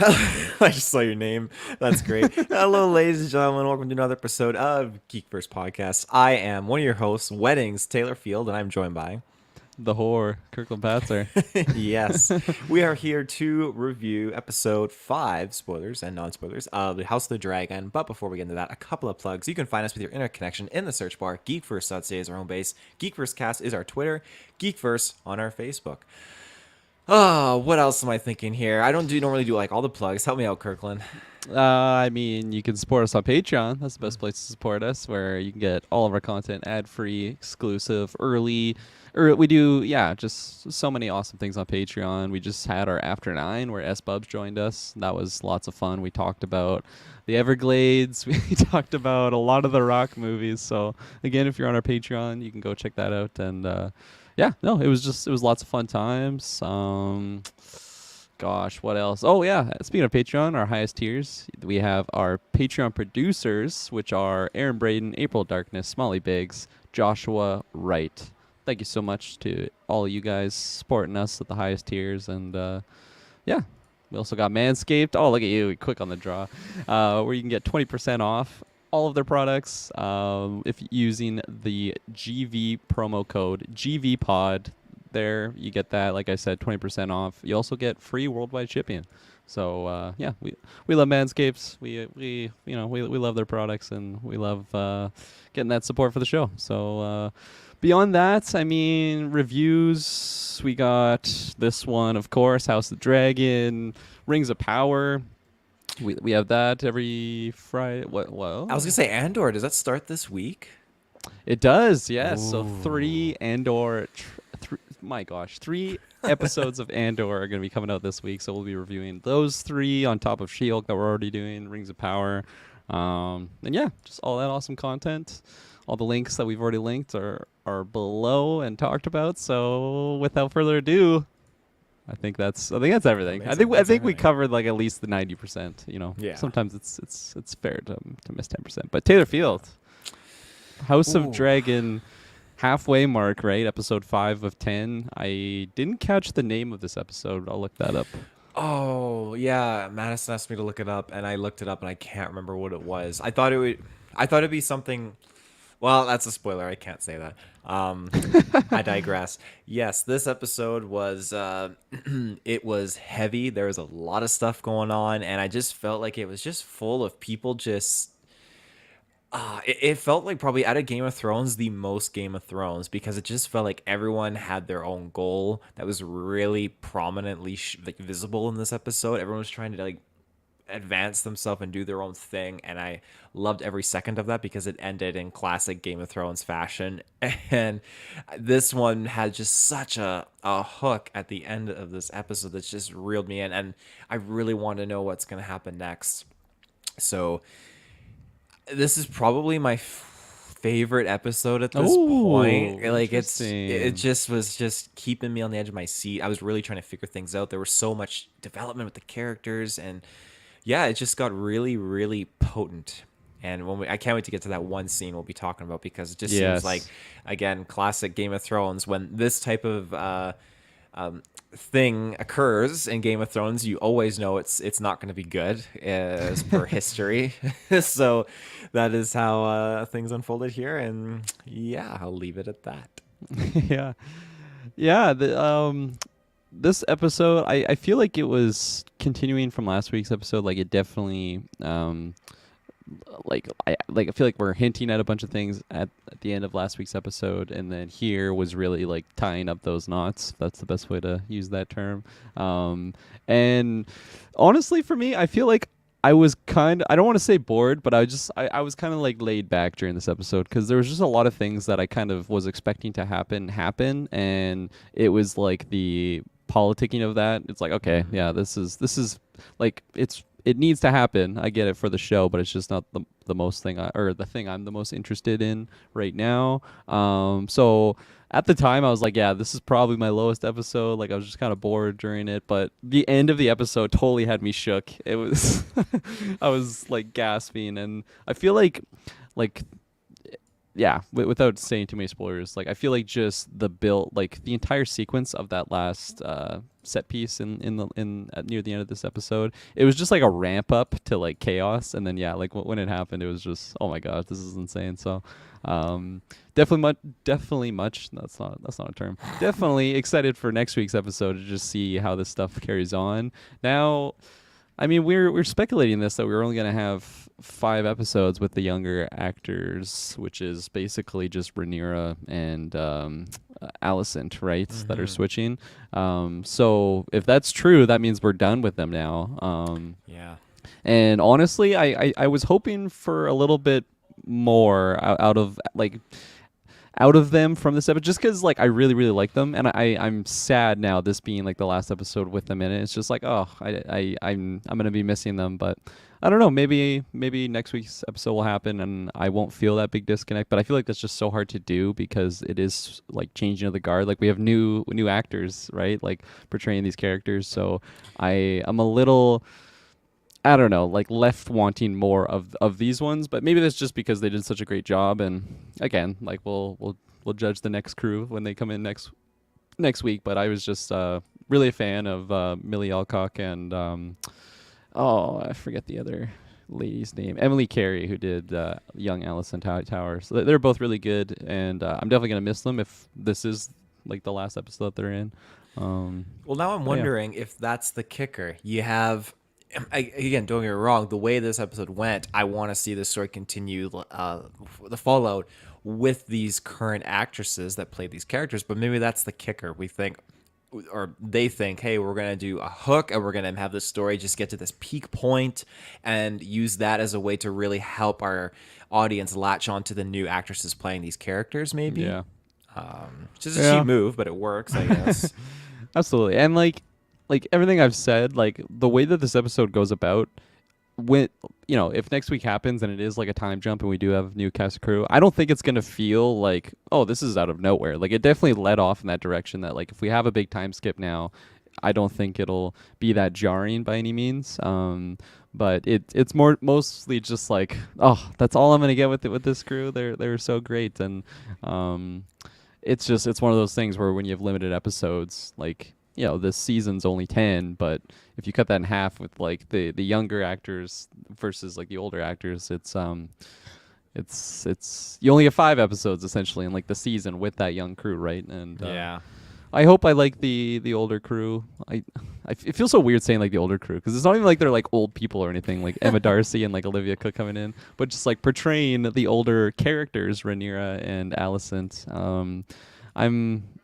I just saw your name. That's great. Hello, ladies and gentlemen. Welcome to another episode of GeekVerse Podcast. I am one of your hosts, Weddings Taylor Field, and I'm joined by. The whore, Kirklin Patzer. Yes, we are here to review episode 5, spoilers and non spoilers, of The House of the Dragon. But before we get into that, a couple of plugs. You can find us with your internet connection in the search bar. GeekVerse.ca is our home base. GeekVerseCast is our Twitter. GeekVerse on our Facebook. Oh, what else am I thinking here? I don't normally do like all the plugs. Help me out, Kirkland. I mean, you can support us on Patreon. That's the best place to support us, where you can get all of our content ad-free, exclusive, early. Or we do, yeah, just so many awesome things on Patreon. We just had our After 9, where S-Bubs joined us. That was lots of fun. We talked about the Everglades. We talked about a lot of the Rock movies. So, again, if you're on our Patreon, you can go check that out. And, yeah, no, it was lots of fun times. Gosh, what else? Oh yeah, speaking of Patreon, our highest tiers, we have our Patreon producers, which are Aaron Braden, April Darkness, Smalley Biggs, Joshua Wright. Thank you so much to all of you guys supporting us at the highest tiers, and yeah, we also got Manscaped. Oh, look at you, quick on the draw, where you can get 20% off all of their products if using the GV promo code GVPOD. There you get that, like I said, 20% off. You also get free worldwide shipping. So yeah, we love Manscapes. We love their products, and we love getting that support for the show. So beyond that, I mean, reviews, we got this one, of course, House of the Dragon, Rings of Power. We have that every Friday. What? I was Well, gonna say Andor. Does that start this week? it does, yes. So Ooh. three Andor, my gosh, 3 episodes of Andor are going to be coming out this week. So we'll be reviewing those 3 on top of She-Hulk that we're already doing, Rings of Power. And yeah, just all that awesome content. All the links that we've already linked are below and talked about. So without further ado, I think that's everything. I Amazing. think I That's think we everything. covered like at least the 90%. Yeah. Sometimes it's fair to miss 10%. But Taylor Field, House of Ooh. Dragon, halfway mark, right? Episode 5 of 10. I didn't catch the name of this episode. I'll look that up. Oh, yeah. Madison asked me to look it up, and I looked it up, and I can't remember what it was. I thought it would. I thought it'd be something. Well, that's a spoiler. I can't say that. I digress. Yes, this episode was. It was heavy. There was a lot of stuff going on, and I just felt like it was just full of people just it felt like probably out of Game of Thrones, the most Game of Thrones, because it just felt like everyone had their own goal that was really prominently like visible in this episode. Everyone was trying to like advance themselves and do their own thing, and I loved every second of that because it ended in classic Game of Thrones fashion. And this one had just such a hook at the end of this episode that's just reeled me in, and I really want to know what's going to happen next. So this is probably my favorite episode at this point. Oh, Like it interesting. just was just keeping me on the edge of my seat. I was really trying to figure things out. There was so much development with the characters, and yeah, it just got really potent. And I can't wait to get to that one scene we'll be talking about because it just seems like, Yes. again, classic Game of Thrones. When this type of thing occurs in Game of Thrones, you always know it's not going to be good as per history. So that is how things unfolded here, and yeah, I'll leave it at that. Yeah. Yeah. This episode, I feel like it was continuing from last week's episode. Like it definitely I feel like we're hinting at a bunch of things at the end of last week's episode, and then here was really like tying up those knots. That's the best way to use that term. And honestly, for me, I feel like I was I don't want to say bored, but I was kind of like laid back during this episode because there was just a lot of things that I kind of was expecting to happen, and it was like the politicking of that. It's like, okay, yeah, this is like it needs to happen. I get it for the show, but it's just not the most thing or the thing I'm the most interested in right now. So at the time I was like, yeah, this is probably my lowest episode. Like I was just kind of bored during it, but the end of the episode totally had me shook. It was I was like gasping, and I feel like yeah, without saying too many spoilers, like I feel like just the build, like the entire sequence of that last set piece in near the end of this episode, it was just like a ramp up to like chaos, and then yeah, like when it happened, it was just oh my god, this is insane. So, um, definitely much. That's not a term. Definitely excited for next week's episode to just see how this stuff carries on. Now, I mean, we're speculating this that we're only gonna have 5 episodes with the younger actors, which is basically just Rhaenyra and Alicent, right? That are Hmm. switching. So if that's true, that means we're done with them now. Yeah. And honestly, I was hoping for a little bit more out of them from this episode, just because like I really like them, and I'm sad now this being like the last episode with them in it. It's just like oh I'm gonna be missing them, but I don't know. Maybe next week's episode will happen and I won't feel that big disconnect. But I feel like that's just so hard to do because it is like changing of the guard. Like we have new actors, right? Like portraying these characters. So I'm a little I don't know, like left wanting more of these ones, but maybe that's just because they did such a great job. And again, like we'll judge the next crew when they come in next week. But I was just really a fan of Millie Alcock and oh I forget the other lady's name, Emily Carey, who did Young Allison Towers. So they're both really good, and I'm definitely gonna miss them if this is like the last episode that they're in. Well, now I'm But yeah, wondering if that's the kicker. You have, again, don't get me wrong, the way this episode went, I want to see the story continue, the fallout with these current actresses that play these characters. But maybe that's the kicker. We think, or they think, hey, we're going to do a hook and we're going to have the story just get to this peak point and use that as a way to really help our audience latch onto the new actresses playing these characters, maybe. yeah, Which is a cheap yeah. move, but it works, I guess. Absolutely. And like everything I've said, like the way that this episode goes about when if next week happens and it is like a time jump and we do have new cast crew, I don't think it's gonna feel like, oh, this is out of nowhere. Like it definitely led off in that direction that like if we have a big time skip now, I don't think it'll be that jarring by any means. But it's mostly just like, oh, that's all I'm gonna get with this crew. They're so great, and um, it's one of those things where when you have limited episodes, like this season's only 10, but if you cut that in half with like the younger actors versus like the older actors, it's you only get 5 episodes essentially in like the season with that young crew, right? And Yeah. I hope I like the older crew. It feels so weird saying like the older crew because it's not even like they're like old people or anything, like Emma Darcy and like Olivia Cook coming in, but just like portraying the older characters, Rhaenyra and Alicent.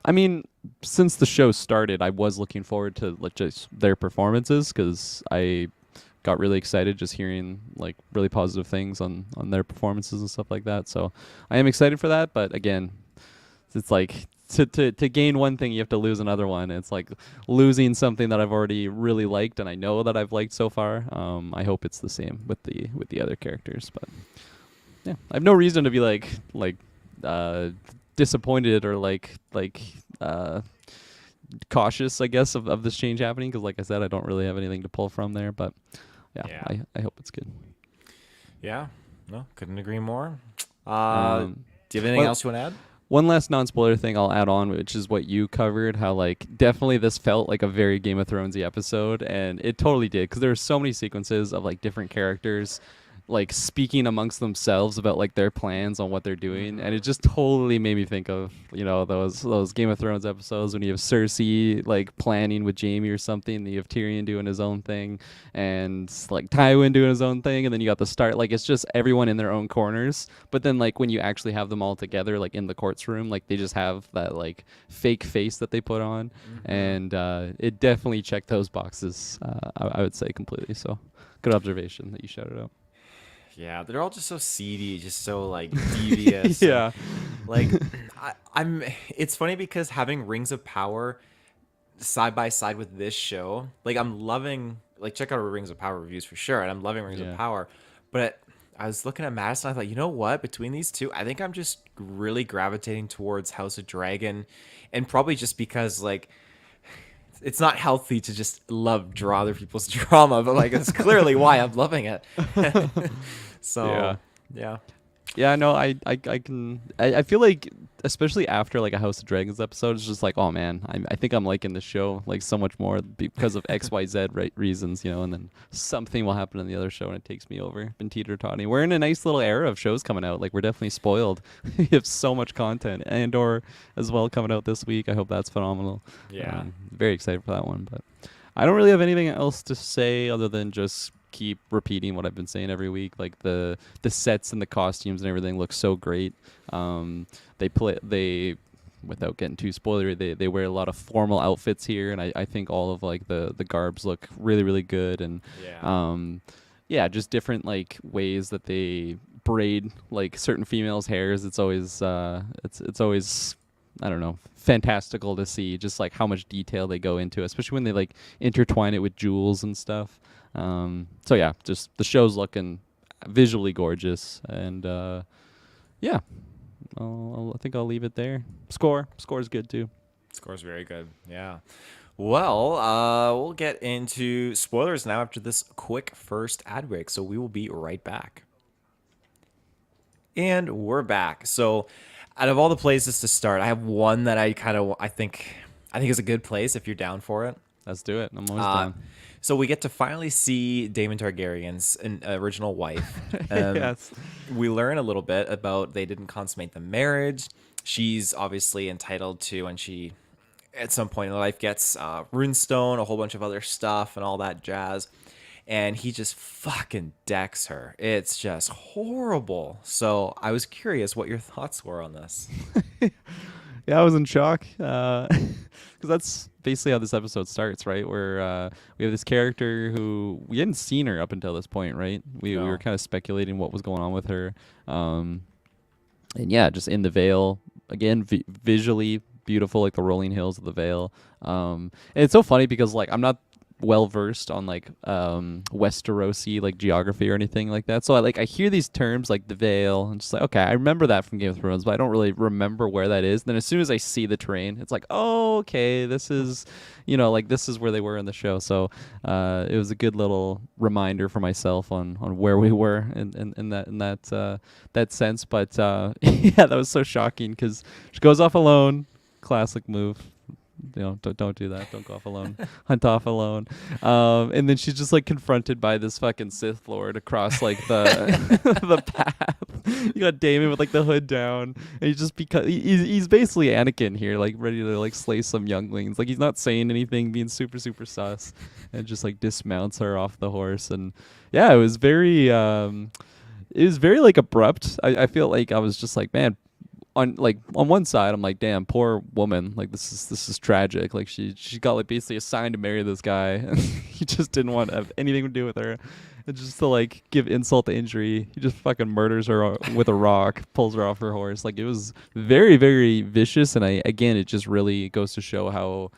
I mean, since the show started, I was looking forward to like just their performances because I got really excited just hearing like really positive things on their performances and stuff like that. So I am excited for that, but again, it's like to gain one thing you have to lose another one. It's like losing something that I've already really liked and I know that I've liked so far. I hope it's the same with the other characters, but yeah, I have no reason to be like disappointed or uh cautious, I guess, of this change happening because like I said, I don't really have anything to pull from there, but yeah, Yeah. I hope it's good. Yeah. No, couldn't agree more. um Do you have anything well, else you want to add? one last non-spoiler thing I'll add on, which is what you covered, how like definitely this felt like a very Game of Thronesy episode, and it totally did because there were so many sequences of like different characters like speaking amongst themselves about like their plans on what they're doing, and it just totally made me think of those Game of Thrones episodes when you have Cersei like planning with Jaime or something, and you have Tyrion doing his own thing, and like Tywin doing his own thing, and then you got the start, like it's just everyone in their own corners, but then like when you actually have them all together like in the courtroom, like they just have that like fake face that they put on, and it definitely checked those boxes, I would say completely. So good observation that you shouted out. Yeah, they're all just so seedy, just so like devious, and Yeah. like I'm. It's funny because having Rings of Power side by side with this show, like I'm loving. Like check out our Rings of Power reviews for sure, and I'm loving Rings of Yeah. Power. But I was looking at Madison, I thought, you know what? Between these two, I think I'm just really gravitating towards House of Dragon, and probably just because like it's not healthy to just love draw other people's drama, but like it's clearly why I'm loving it. Yeah. So yeah, Yeah, no, I can. I feel like, especially after like a House of Dragons episode, it's just like, oh man, I think I'm liking the show like so much more because of X, Y, Z reasons, and then something will happen in the other show and it takes me over. Been teeter-totting. We're in a nice little era of shows coming out. Like we're definitely spoiled. We have so much content, and as well coming out this week. I hope that's phenomenal. Yeah. Very excited for that one, but I don't really have anything else to say other than just keep repeating what I've been saying every week. Like the sets and the costumes and everything look so great. They without getting too spoilery, they wear a lot of formal outfits here, and I think all of like the garbs look really really good, and Yeah. um, yeah, just different like ways that they braid like certain females' hairs. It's always I don't know, fantastical to see just like how much detail they go into, especially when they like intertwine it with jewels and stuff. So yeah, just the show's looking visually gorgeous, and yeah, I think I'll leave it there. Score's good too. Score's very good. Yeah. Well, we'll get into spoilers now after this quick first ad break. So we will be right back. And we're back. So, out of all the places to start, I have one that I think is a good place if you're down for it. Let's do it. I'm always Uh, down. so we get to finally see Daemon Targaryen's original wife. Yes. We learn a little bit about they didn't consummate the marriage. She's obviously entitled to, and she at some point in her life gets runestone, a whole bunch of other stuff, and all that jazz. And he just fucking decks her. It's just horrible. So I was curious what your thoughts were on this. Yeah, I was in shock because that's basically how this episode starts, right? Where we have this character who we hadn't seen her up until this point, right? We were No. kind of speculating what was going on with her, um, and yeah, just in the Vale again, visually beautiful, like the rolling hills of the Vale. And it's so funny because like I'm not well versed on like Westerosi like geography or anything like that. So I hear these terms like the Vale and just like okay, I remember that from Game of Thrones, but I don't really remember where that is. And then as soon as I see the terrain, it's like, oh, okay, this is like this is where they were in the show. So it was a good little reminder for myself on where we were in that sense. But yeah, that was so shocking because she goes off alone. Classic move. Don't do that. Don't go off alone. Hunt off alone. And then she's just like confronted by this fucking Sith Lord across like the the path. You got Damon with like the hood down, and he just because he's basically Anakin here, like ready to like slay some younglings. Like he's not saying anything, being super super sus, and just like dismounts her off the horse. And yeah, it was very like abrupt. I feel like I was just like, man, on one side I'm like, damn, poor woman, like this is tragic, like she got like basically assigned to marry this guy and he just didn't want to have anything to do with her, and just to like give insult to injury, he just fucking murders her with a rock, pulls her off her horse. Like it was very very vicious, and it just really goes to show how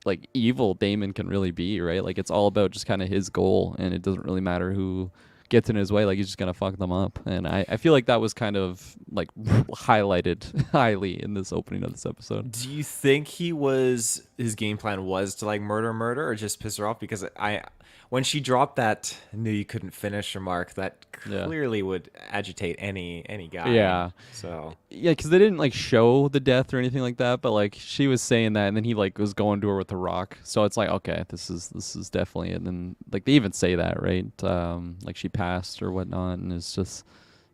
like evil Damon can really be, right? Like it's all about just kind of his goal, and it doesn't really matter who gets in his way. Like he's just gonna fuck them up, and I feel like that was kind of like highlighted highly in this opening of this episode. Do you think his game plan was to like murder or just piss her off? Because when she dropped that knew you couldn't finish remark, that Yeah. clearly would agitate any guy. Yeah. So Yeah, because they didn't like show the death or anything like that, but like she was saying that, and then he like was going to her with the rock. So it's like, okay, this is definitely it. And then like they even say that, right? Like she passed or whatnot, and it's just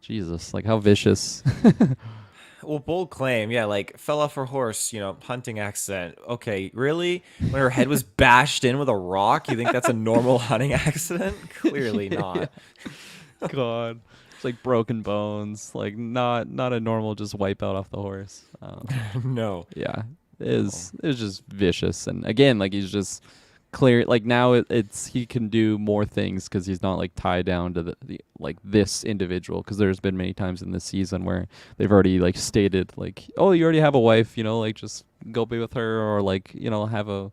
Jesus, like how vicious. well, bold claim, yeah, like fell off her horse, hunting accident. Okay, really? When her head was bashed in with a rock, you think that's a normal hunting accident? Clearly Yeah. not. God, it's like broken bones, like not a normal just wipe out off the horse. No. Yeah, No. it was just vicious, and again, like he's just clear. Like now, it's he can do more things because he's not like tied down to the like this individual. Because there's been many times in this season where they've already like stated like, oh, you already have a wife, like just go be with her, or like have a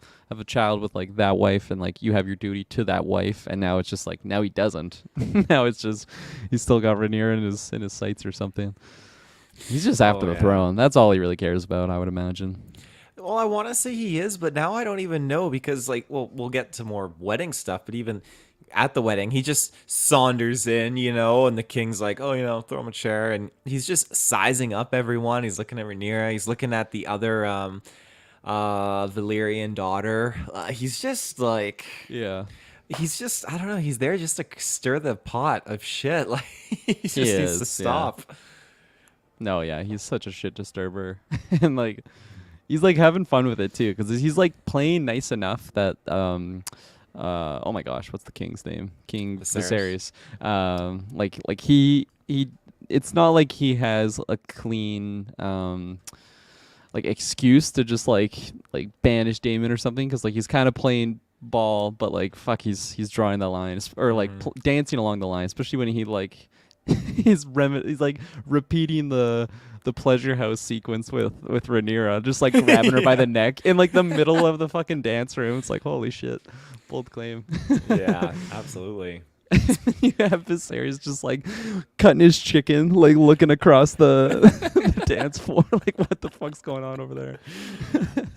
child with like that wife, and like you have your duty to that wife. And now it's just like now he doesn't. Now it's just he's still got Rhaenyra in his sights or something. He's just after Oh the yeah. throne. That's all he really cares about, I would imagine. Well, I want to say he is, but now I don't even know because, like, well, we'll get to more wedding stuff, but even at the wedding. He just saunders in, and the king's like, oh, throw him a chair, and he's just sizing up everyone. He's looking at Rhaenyra. He's looking at the other Valyrian daughter. He's just like, Yeah, I don't know. He's there just to stir the pot of shit. Like he he just needs to is. Yeah. stop. No, yeah, he's such a shit disturber, and like he's like having fun with it too, because he's like playing nice enough that oh my gosh, what's the king's name? King Viserys. Viserys. Like he it's not like he has a clean like excuse to just like banish Damon or something, because like he's kind of playing ball, but like fuck, he's drawing the line, or like dancing along the line, especially when he like he's like repeating the pleasure house sequence with Rhaenyra, just like grabbing her by the neck in like the middle of the fucking dance room. It's like, holy shit, bold claim. Yeah, absolutely. You have Viserys just like cutting his chicken, like looking across the dance floor, like what the fuck's going on over there?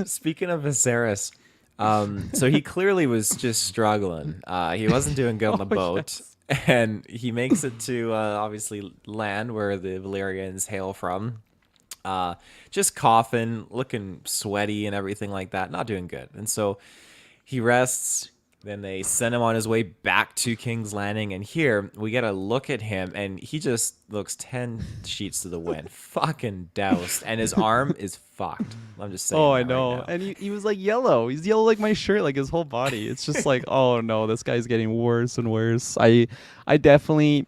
Speaking of Viserys, so he clearly was just struggling. He wasn't doing good on the boat. Yes. And he makes it to obviously land where the Valyrians hail from. Just coughing, looking sweaty and everything like that. Not doing good. And so he rests. Then they send him on his way back to King's Landing. And here we get a look at him, and he just looks 10 sheets to the wind. Fucking doused. And his arm is fucked. I'm just saying. Oh, that I right know. now. And he was like yellow. He's yellow like my shirt, like his whole body. It's just like, oh no, this guy's getting worse and worse. I definitely.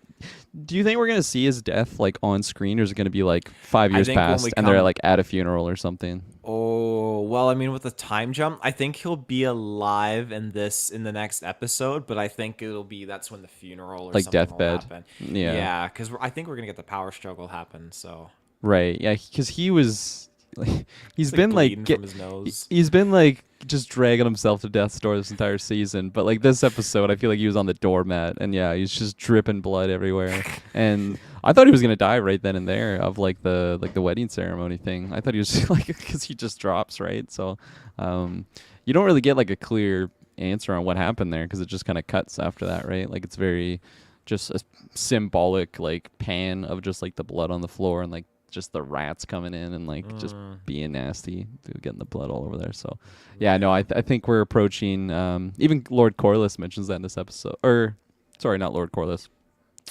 Do you think we're gonna see his death like on screen, or is it gonna be like 5 years think when past we and they're come like at a funeral or something? Oh, well, I mean, with the time jump, I think he'll be alive in the next episode, but I think that's when the funeral or Like something will deathbed. happen. Yeah. Yeah, because I think we're gonna get the power struggle happen. So Right. Yeah. Because he was. Like, he's it's like been bleeding like from his nose. he's been like just dragging himself to death's door this entire season, but like this episode I feel like he was on the doormat, and yeah, he's just dripping blood everywhere. And I thought he was gonna die right then and there of like the wedding ceremony thing. I thought he was like, because he just drops, right? So you don't really get like a clear answer on what happened there, because it just kind of cuts after that, right? Like it's very just a symbolic like pan of just like the blood on the floor, and like just the rats coming in and like just being nasty, getting the blood all over there. So yeah, no, I think we're approaching. Even Lord Corlys mentions that in this episode, or sorry, not Lord Corlys,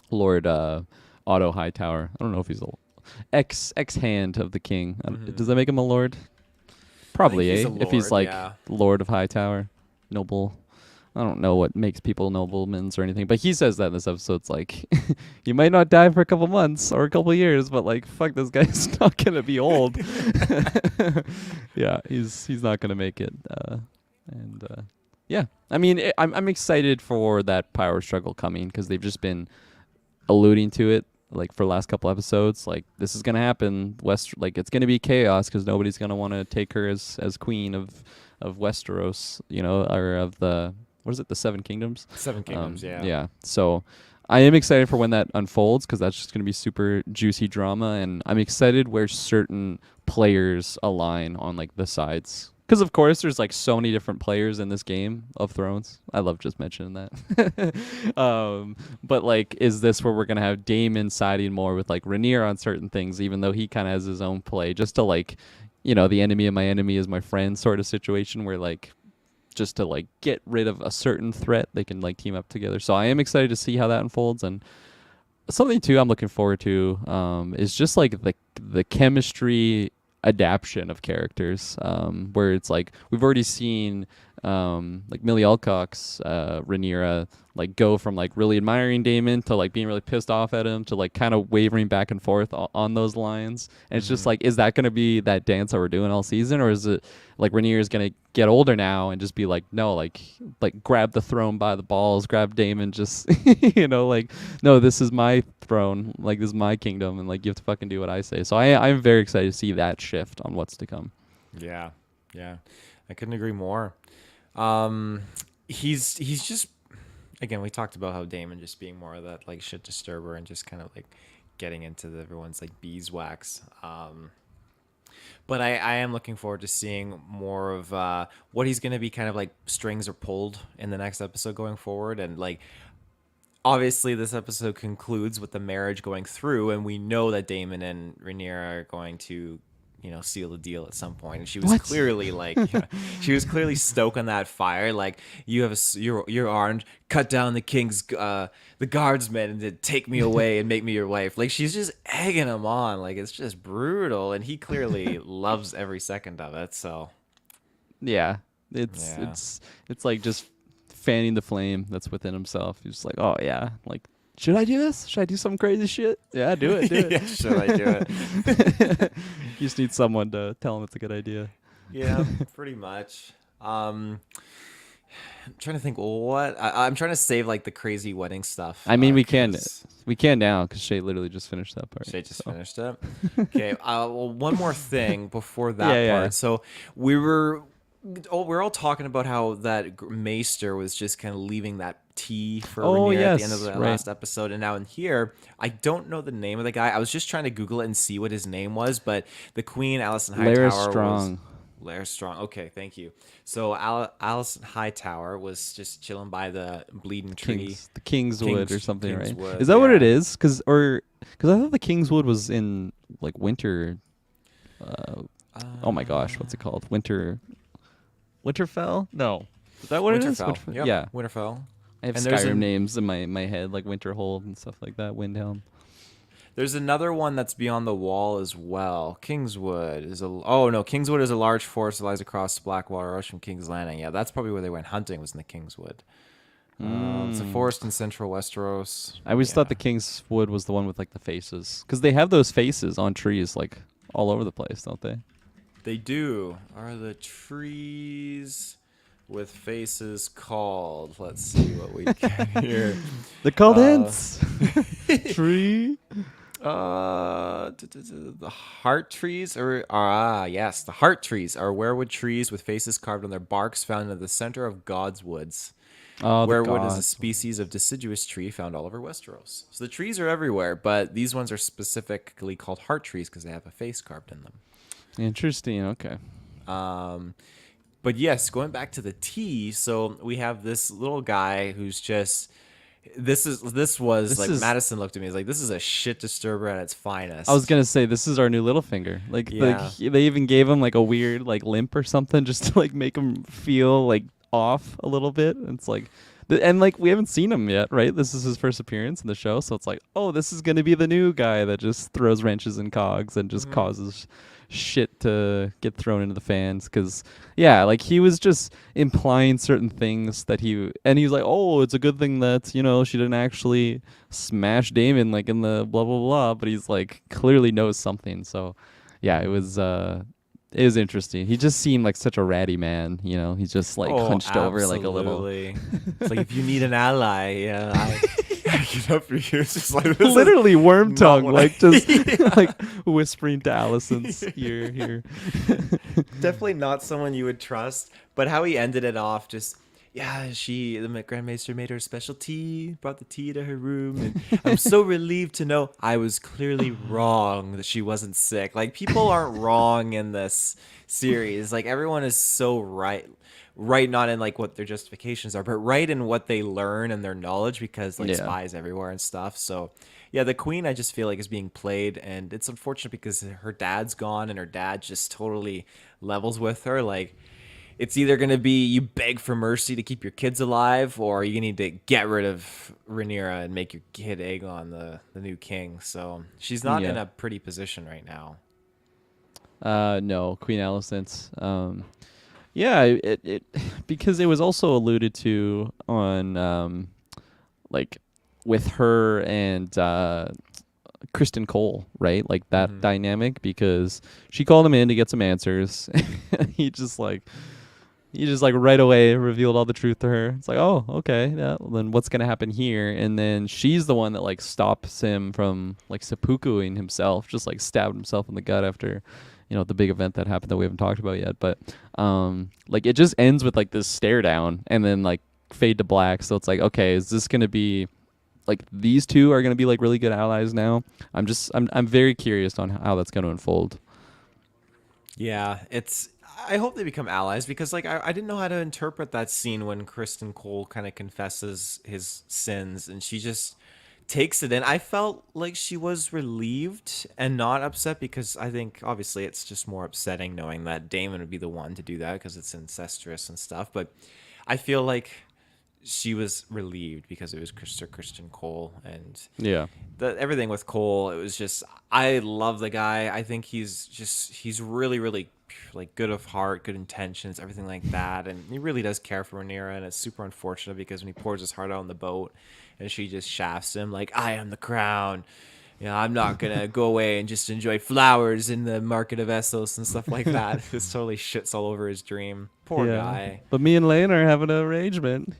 Lord Otto Hightower. I don't know if he's a ex hand of the king. Does that make him a lord? Probably, he's eh? a If he's lord, like yeah. Lord of Hightower, noble. I don't know what makes people noblemans or anything, but he says that in this episode. It's like, you might not die for a couple months or a couple years, but like, fuck, this guy's not gonna be old. Yeah, he's not gonna make it. Yeah, I mean, I'm excited for that power struggle coming, because they've just been alluding to it like for the last couple episodes. Like, this is gonna happen. Like it's gonna be chaos, because nobody's gonna want to take her as queen of Westeros, or of the. What is it? The Seven Kingdoms? Seven Kingdoms, yeah. Yeah. So I am excited for when that unfolds, because that's just going to be super juicy drama. And I'm excited where certain players align on like the sides. Because, of course, there's like so many different players in this game of Thrones. I love just mentioning that. But like, is this where we're going to have Daemon siding more with like Rhaenyra on certain things, even though he kind of has his own play, just to like, the enemy of my enemy is my friend sort of situation, where like, just to like get rid of a certain threat, they can like team up together. So I am excited to see how that unfolds. And something too I'm looking forward to is just like the chemistry adaptation of characters, where it's like we've already seen like Millie Alcock's Rhaenyra like go from like really admiring Daemon to like being really pissed off at him to like kind of wavering back and forth on those lines. And it's just like, is that going to be that dance that we're doing all season, or is it like Rhaenyra's going to get older now and just be like, no, like grab the throne by the balls, grab Daemon, just like, no, this is my throne, like this is my kingdom, and like you have to fucking do what I say. So I'm very excited to see that shift on what's to come. Yeah, I couldn't agree more. He's just, again, we talked about how Damon just being more of that like shit disturber and just kind of like getting into everyone's like beeswax. But I am looking forward to seeing more of what he's going to be kind of like strings are pulled in the next episode going forward. And like, obviously, this episode concludes with the marriage going through, and we know that Damon and Rhaenyra are going to, seal the deal at some point. And she was What? clearly like, she was clearly stoking that fire. Like, you have you're armed, cut down the king's the guardsmen, and then take me away and make me your wife. Like, she's just egging him on. Like, it's just brutal, and he clearly loves every second of it. So Yeah, it's yeah. it's it's like just fanning the flame that's within himself. He's just like, oh yeah, like should I do this? Should I do some crazy shit? Yeah, do it, do it. Yeah, should I do it? You just need someone to tell him it's a good idea. Yeah, pretty much. I'm trying to think what I'm trying to save like the crazy wedding stuff. I mean, 'Cause we can now because Shay literally just finished that part. Shay just So. finished it. Okay. Well, one more thing before that Yeah, yeah. part. So we were, we're all talking about how that Maester was just kind of leaving that tea for Oh Rhaenyra at the end of yes, the right. last episode, and now in here, I don't know the name of the guy. I was just trying to Google it and see what his name was, but the Queen, Alicent Lair Hightower, was. Strong. Lair Strong. Okay, thank you. So Alicent Hightower was just chilling by the bleeding tree. The Kingswood or something, right? Kingswood, Is that what it yeah. is? Because I thought the Kingswood was in like winter. Oh my gosh, what's it called? Winterfell? No, is that what it is? Winterfell. Yep. Yeah, Winterfell. I have And there's Skyrim names in my head like Winterhold and stuff like that. Windhelm. there's another one that's beyond the wall as well. Kingswood is a large forest that lies across Blackwater Rush from King's Landing. Yeah, that's probably where they went hunting, was in the Kingswood. It's a forest in central Westeros. I always Yeah. thought the Kingswood was the one with like the faces, because they have those faces on trees like all over the place, don't they? They do. Are the trees with faces called? Let's see what we get here. The called Uh, hints. Tree. The heart trees yes, the heart trees are weirwood trees with faces carved on their barks found in the center of God's woods. Oh, the Weirwood is a gods. species of deciduous tree found all over Westeros. So the trees are everywhere, but these ones are specifically called heart trees because they have a face carved in them. Interesting. Okay. But yes, going back to the tea, so we have this little guy who's just this was like Madison looked at me, he's like, this is a shit disturber at its finest. I was gonna say this is our new Littlefinger. Like, Yeah. they even gave him like a weird like limp or something just to like make him feel like off a little bit. It's like, and like we haven't seen him yet, right? This is his first appearance in the show, so it's like, oh, this is gonna be the new guy that just throws wrenches and cogs and just causes shit to get thrown into the fans. Because yeah, like he was just implying certain things that he was like, oh, it's a good thing that she didn't actually smash Damon like in the blah blah blah, but he's like clearly knows something. So yeah, it was interesting. He just seemed like such a ratty man, he's just like hunched over like a little. Absolutely. It's like, if you need an ally, yeah, I get up for you. It's just like, this is Literally worm not tongue, what like I- just like whispering to Allison's ear here. definitely not someone you would trust. But how he ended it off, just, yeah, the Grand Maester made her special tea, brought the tea to her room, and I'm so relieved to know I was clearly wrong that she wasn't sick. Like, people aren't wrong in this series. Like, everyone is so right. Right, not in like what their justifications are, but right in what they learn and their knowledge, because like Yeah. spies everywhere and stuff. So yeah, the queen, I just feel like, is being played, and it's unfortunate because her dad's gone and her dad just totally levels with her. Like, it's either going to be you beg for mercy to keep your kids alive, or you need to get rid of Rhaenyra and make your kid Aegon the new king. So she's not in Yeah. a pretty position right now. No, Queen Alicent. Yeah, it because it was also alluded to on like with her and Kristen Cole, right? Like that dynamic, because she called him in to get some answers. he just like right away revealed all the truth to her. It's like, oh, okay, yeah. Well, then what's gonna happen here? And then she's the one that like stops him from like seppukuing himself, just like stabbed himself in the gut after, the big event that happened that we haven't talked about yet. But like it just ends with like this stare down and then like fade to black. So it's like, okay, is this gonna be like these two are gonna be like really good allies now? I'm very curious on how that's gonna unfold. Yeah, it's. I hope they become allies because, like, I didn't know how to interpret that scene when Kristen Cole kind of confesses his sins and she just takes it in. I felt like she was relieved and not upset because I think obviously it's just more upsetting knowing that Damon would be the one to do that because it's incestuous and stuff. But I feel like she was relieved because it was Sir Christian Cole and Yeah. everything with Cole. It was just I love the guy. I think he's really really like good of heart, good intentions, everything like that, and he really does care for Rhaenyra. And it's super unfortunate because when he pours his heart out on the boat, and she just shafts him like I am the crown. You know, I'm not gonna go away and just enjoy flowers in the market of Essos and stuff like that. Just totally shits all over his dream. Poor Yeah. guy. But me and Lane are having an arrangement.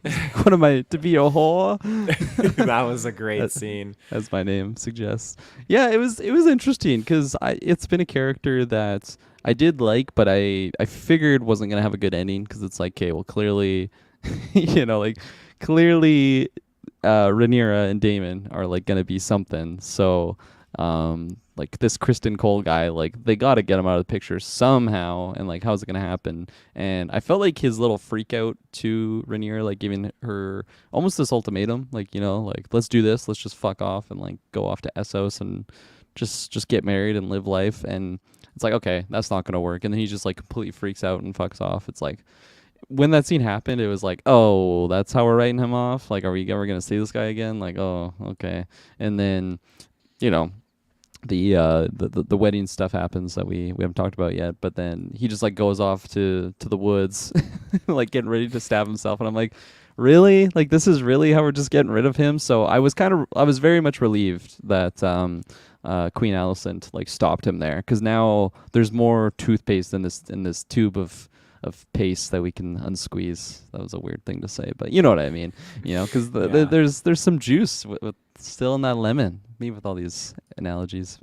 What am I to be a whore? That was a great That- scene. As my name suggests. Yeah, it was interesting because it's been a character that I did like, but I figured wasn't gonna have a good ending because it's like, okay, well, clearly, like clearly, Rhaenyra and Damon are like gonna be something. So, like this Kristen Cole guy, like they got to get him out of the picture somehow, and like how's it gonna happen? And I felt like his little freak out to Rhaenyra, like giving her almost this ultimatum, like like let's do this, let's just fuck off and like go off to Essos and just get married and live life. And it's like, okay, that's not gonna work. And then he just like completely freaks out and fucks off. It's like when that scene happened, it was like, oh, that's how we're writing him off. Like, are we ever gonna see this guy again? Like, oh, okay. And then, you know, the wedding stuff happens that we haven't talked about yet. But then he just like goes off to the woods, like getting ready to stab himself. And I'm like, really? Like, this is really how we're just getting rid of him? So I was very much relieved that Queen Alicent like stopped him there, because now there's more toothpaste in this tube of paste that we can unsqueeze. That was a weird thing to say, but you know what I mean. Because Yeah. there's some juice with still in that lemon. Me with all these analogies,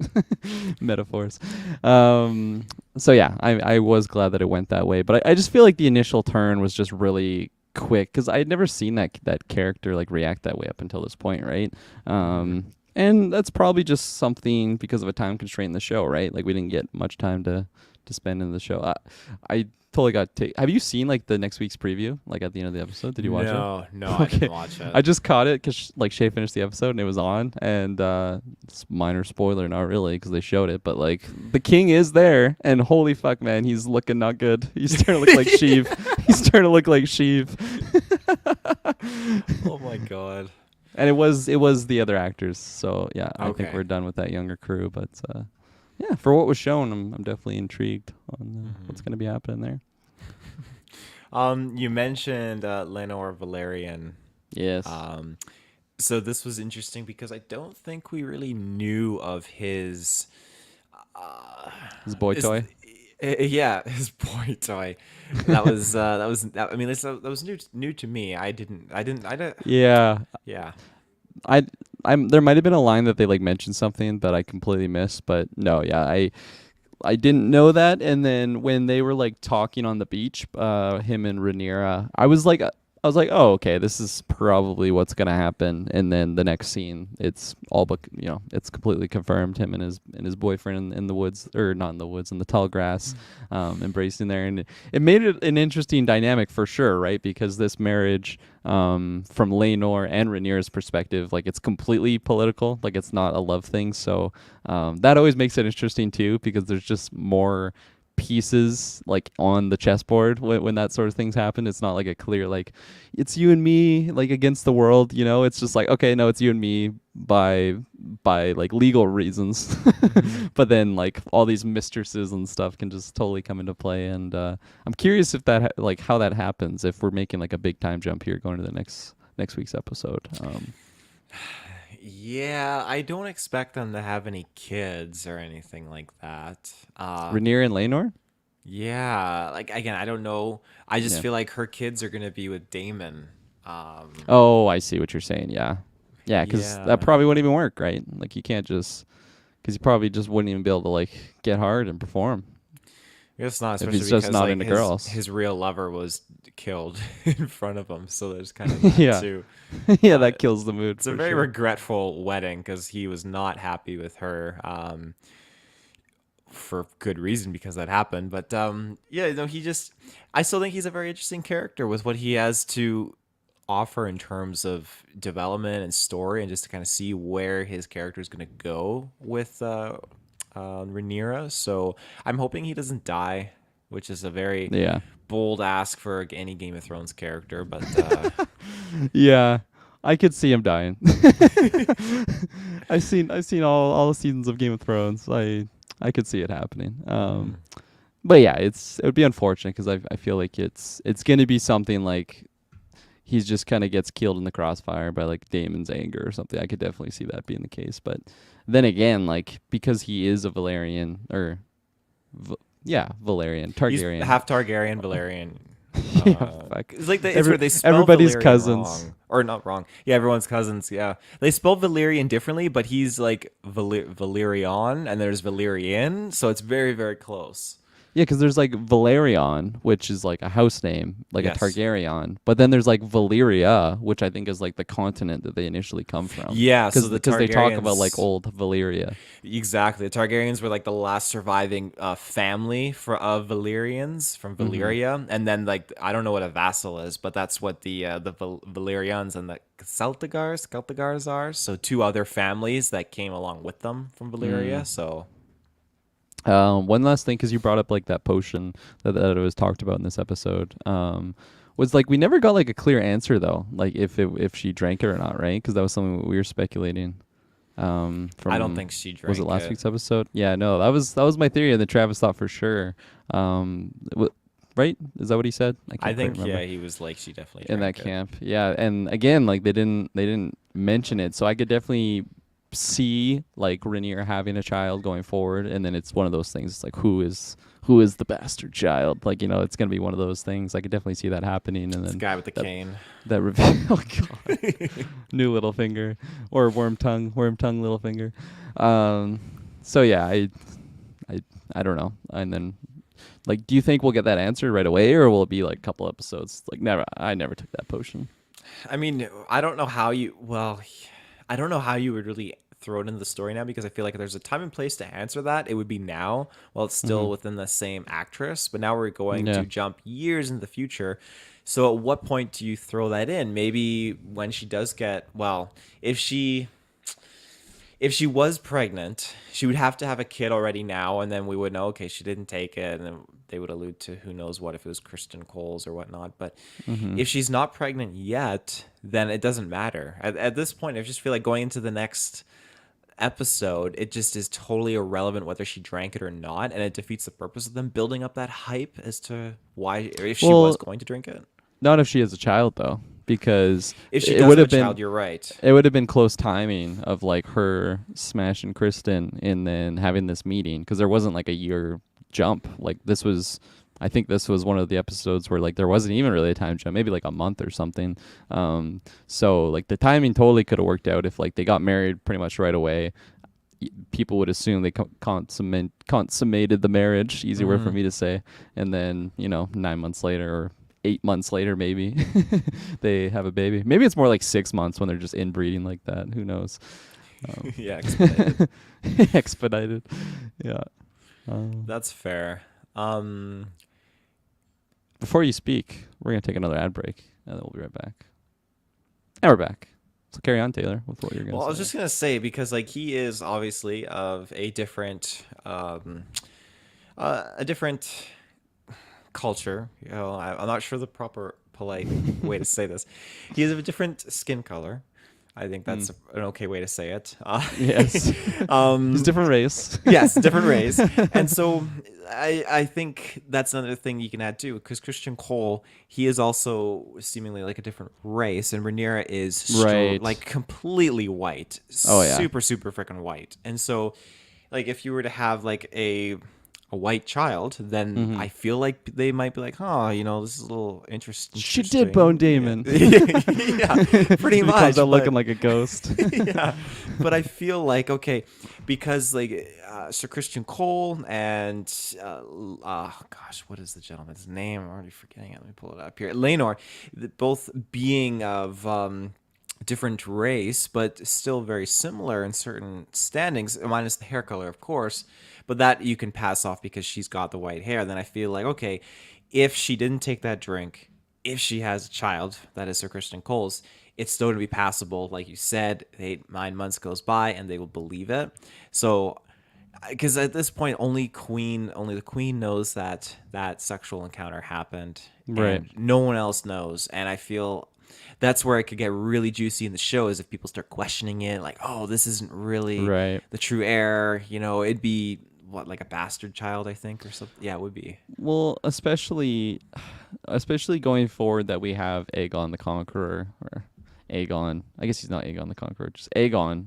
metaphors. So yeah, I was glad that it went that way, but I just feel like the initial turn was just really quick because I had never seen that character like react that way up until this point, right? And that's probably just something because of a time constraint in the show, right? Like we didn't get much time to spend in the show. I totally got to. Have you seen like the next week's preview? Like at the end of the episode, did you watch it? No, I Okay. didn't watch it. I just caught it because like Shay finished the episode and it was on, and it's minor spoiler, not really, because they showed it, but like the king is there, and holy fuck, man, he's looking not good. He's starting to look like Sheev. He's starting to look like Sheev. Oh my god. And it was the other actors, so yeah, I think Okay. we're done with that younger crew. But yeah, for what was shown, I'm definitely intrigued on what's going to be happening there. You mentioned Lenore Valerian. Yes, So this was interesting because I don't think we really knew of his. his boy Is toy. yeah, his boy toy. I mean, that was new to me. I didn't. Yeah, Yeah. I I'm there might have been a line that they like mentioned something that I completely missed, but no, yeah, I didn't know that. And then when they were like talking on the beach, him and Rhaenyra, I was like, oh, okay, this is probably what's gonna happen. And then the next scene, it's all but it's completely confirmed. Him and his boyfriend in the woods, or not in the woods, in the tall grass, embracing there, and it made it an interesting dynamic for sure, right? Because this marriage, from Laenor and Rhaenyra's perspective, like it's completely political, like it's not a love thing. So that always makes it interesting too, because there's just more pieces like on the chessboard when that sort of things happen. It's not like a clear like it's you and me like against the world. It's just like, okay, no, it's you and me by like legal reasons. But then like all these mistresses and stuff can just totally come into play. And I'm curious if that like how that happens if we're making like a big time jump here going to the next week's episode. Yeah, I don't expect them to have any kids or anything like that. Rhaenyra and Laenor. Yeah, like again, I don't know. I just Yeah. feel like her kids are gonna be with Damon. Oh, I see what you're saying. Yeah. Yeah, because that Yeah, probably wouldn't even work, right? Like you can't just, because you probably just wouldn't even be able to like get hard and perform I guess not, if he's especially just because not like into girls. his real lover was killed in front of him. So there's kind of that Yeah. too. Yeah, Uh, that kills the mood it's a for very sure. regretful wedding because he was not happy with her. for good reason because that happened. But yeah, no, I still think he's a very interesting character with what he has to offer in terms of development and story, and just to kind of see where his character is going to go with Rhaenyra. So I'm hoping he doesn't die, which is a very Yeah. bold ask for any Game of Thrones character, but Yeah. I could see him dying. I've seen all the seasons of Game of Thrones. I could see it happening. But yeah, it would be unfortunate because I feel like it's gonna be something like he's just kind of gets killed in the crossfire by like Daemon's anger or something. I could definitely see that being the case. But then again, like because he is a Valerian or Valerian he's Targaryen. half Targaryen, Valerian. Yeah, fuck. It's like it's where they spell Everybody's Valyrian cousins. wrong. Or not wrong. Yeah, everyone's cousins. Yeah, they spell Valyrian differently, but he's like Valyrian, and there's Valyrian, so it's very very close. Yeah, because there's like Valerion, which is like a house name, like a Yes. Targaryen. But then there's like Valyria, which I think is like the continent that they initially come from. Yeah, so Because they talk about like Targaryens- old Valyria. Exactly. The Targaryens were like the last surviving family of Valyrians from Valyria, and then like I don't know what a vassal is, but that's what the Valyrians and the Celtigars are. So two other families that came along with them from Valyria. So One last thing, because you brought up like that potion that was talked about in this episode. Was like we never got like a clear answer though, like if she drank it or not, right? Because that was something we were speculating. From I don't think she drank was it last it. week's episode? Yeah, no, that was my theory, and then Travis thought for sure. Right? Is that what he said? I can't quite think remember. yeah, he was like she definitely In that drank it. camp. Yeah, and again, like they didn't mention it, so I could definitely see like Rhaenyra having a child going forward, and then it's one of those things. It's like who is the bastard child? Like it's gonna be one of those things. I could definitely see that happening, and This then guy with the cane. that reveal. Oh god, new little finger or worm tongue, little finger. So yeah, I don't know, and then. Like, do you think we'll get that answer right away, or will it be like a couple episodes? Like, never. I never took that potion. I mean, I don't know how you. Well, I don't know how you would really throw it into the story now because I feel like if there's a time and place to answer that, it would be now while it's still within the same actress. But now we're going Yeah. to jump years into the future. So at what point do you throw that in? Maybe when she does get well, if she was pregnant, she would have to have a kid already now, and then we would know, okay, she didn't take it, and then they would allude to who knows what if it was Kristen Coles or whatnot. But if she's not pregnant yet, then it doesn't matter. At this point, I just feel like going into the next episode, it just is totally irrelevant whether she drank it or not, and it defeats the purpose of them building up that hype as to why, or if she Well, was going to drink it. Not if she has a child though, because If she it does would have have a child, been you're right. it would have been close timing of like her smashing Kristen and then having this meeting, because there wasn't like a year jump. Like this was, I think this was one of the episodes where like there wasn't even really a time jump, maybe like a month or something. So like the timing totally could have worked out if like they got married pretty much right away. People would assume they consummated the marriage, easy word for me to say, and then 9 months later or 8 months later maybe they have a baby. Maybe it's more like 6 months when they're just inbreeding like that, who knows. Yeah, expedited. Expedited. Yeah. That's fair. Before you speak, we're gonna take another ad break and then we'll be right back. And we're back. So carry on, Taylor, with what you're gonna Well, say. I was just gonna say because like he is obviously of a different culture. I'm not sure the proper polite way to say this. He is of a different skin color. I think that's an okay way to say it. Yes. He's different race. Yes, different race. And so I think that's another thing you can add too, because Christian Cole, he is also seemingly like a different race, and Rhaenyra is Right. like completely white. Oh, yeah. Super, super freaking white. And so like if you were to have like a white child, then I feel like they might be like, this is a little interesting. She did bone Damon. Yeah, pretty He much. comes out but- looking like a ghost. yeah, but I feel like okay, because like Sir Christian Cole and gosh, what is the gentleman's name? I'm already forgetting it. Let me pull it up here. Lenor, both being of different race, but still very similar in certain standings, minus the hair color, of course. But that you can pass off because she's got the white hair. Then I feel like, okay, if she didn't take that drink, if she has a child, that is Sir Kristen Cole's, it's still going to be passable. Like you said, 8, 9 months goes by and they will believe it. So, because at this point, only the queen knows that that sexual encounter happened, Right. and no one else knows. And I feel that's where it could get really juicy in the show is if people start questioning it, like, oh, this isn't really Right. the true heir. It'd be what, like a bastard child, I think, or something. Yeah, it would be. Well, especially going forward that we have Aegon the Conqueror, or Aegon. I guess he's not Aegon the Conqueror, just Aegon.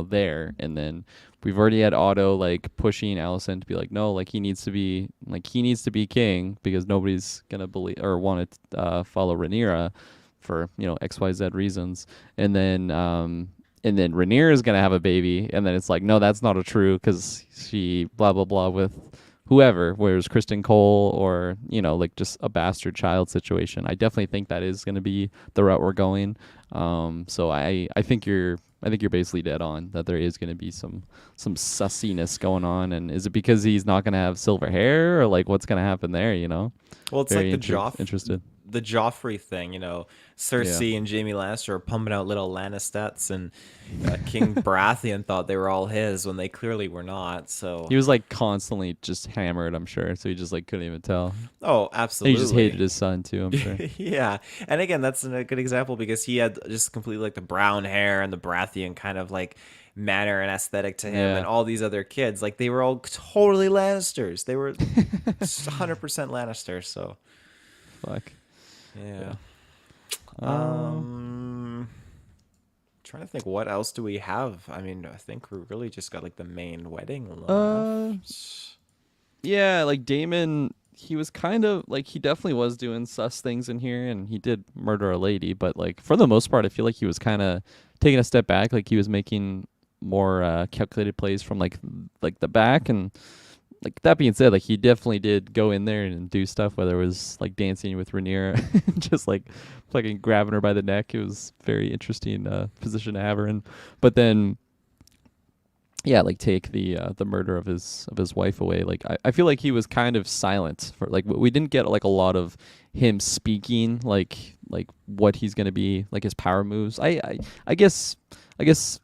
There, and then we've already had Otto like pushing Allison to be like, no, like he needs to be king because nobody's gonna believe or want to follow Rhaenyra for XYZ reasons, and then Rhaenyra is gonna have a baby, and then it's like, no, that's not a true because she blah blah blah with whoever, whereas Kristen Cole or like just a bastard child situation. I definitely think that is gonna be the route we're going. So I think you're basically dead on that there is gonna be some sussiness going on, and is it because he's not gonna have silver hair or like what's gonna happen there? Well, it's Very like interested. the Joffrey thing. Yeah. Cersei and Jaime Lannister are pumping out little Lannistets, and King Baratheon thought they were all his when they clearly were not. So, He was like constantly just hammered, I'm sure. So he just like couldn't even tell. oh, And he just hated absolutely. his son too, I'm sure. Yeah, and again, that's a good example because he had just completely like the brown hair and the Baratheon kind of like manner and aesthetic to him, and Yeah. all these other kids, like they were all totally Lannisters. They were 100% Lannisters. So Fuck. yeah. Yeah. Uh, Um, Trying to think, what else do we have? I mean, I think we really just got like the main wedding uh left. yeah, like Damon, he was kind of like he definitely was doing sus things in here and he did murder a lady, but like for the most part I feel like he was kind of taking a step back, like he was making more calculated plays from like the back. And like that being said, like he definitely did go in there and do stuff, whether it was like dancing with Rhaenyra, just like fucking grabbing her by the neck. It was very interesting position to have her in. But then yeah, like take the murder of his wife away. Like I feel like he was kind of silent for like we didn't get like a lot of him speaking like what he's gonna be, like his power moves. I guess I guess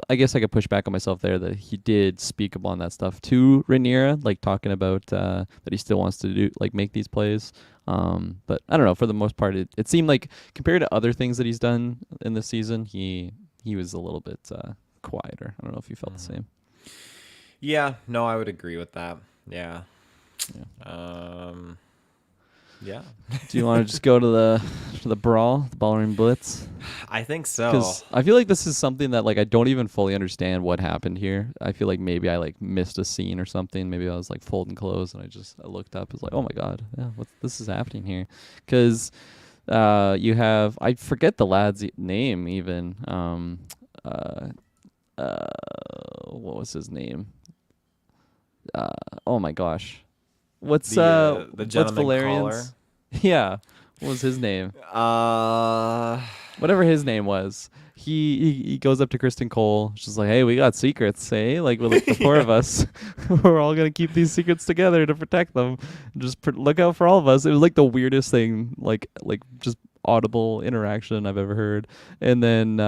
I guess I could push back on myself there that he did speak upon that stuff to Rhaenyra, like talking about that he still wants to do like make these plays. But I don't know. For the most part, it seemed like compared to other things that he's done in this season, he was a little bit quieter. I don't know if you felt the Mhm. same. Yeah, no, I would agree with that. Yeah. Yeah. Um, yeah. Do you want to just go to the brawl, the ballroom blitz? I think so. Because I feel like this is something that like I don't even fully understand what happened here. I feel like maybe I like missed a scene or something. Maybe I was like folding clothes and I looked up. It's like, oh my god, yeah, what this is happening here? Because you have, I forget the lad's name even. Uh, uh, what was his name? Uh, oh my gosh, The what's gentleman caller. Valerian's? Yeah, what was his name? Uh, Whatever his name was, he goes up to Kristen Cole. She's like, "Hey, we got secrets, eh? Like, we're like the four of us, we're all gonna keep these secrets together to protect them. Just look out for all of us." It was like the weirdest thing, like just audible interaction I've ever heard. And then,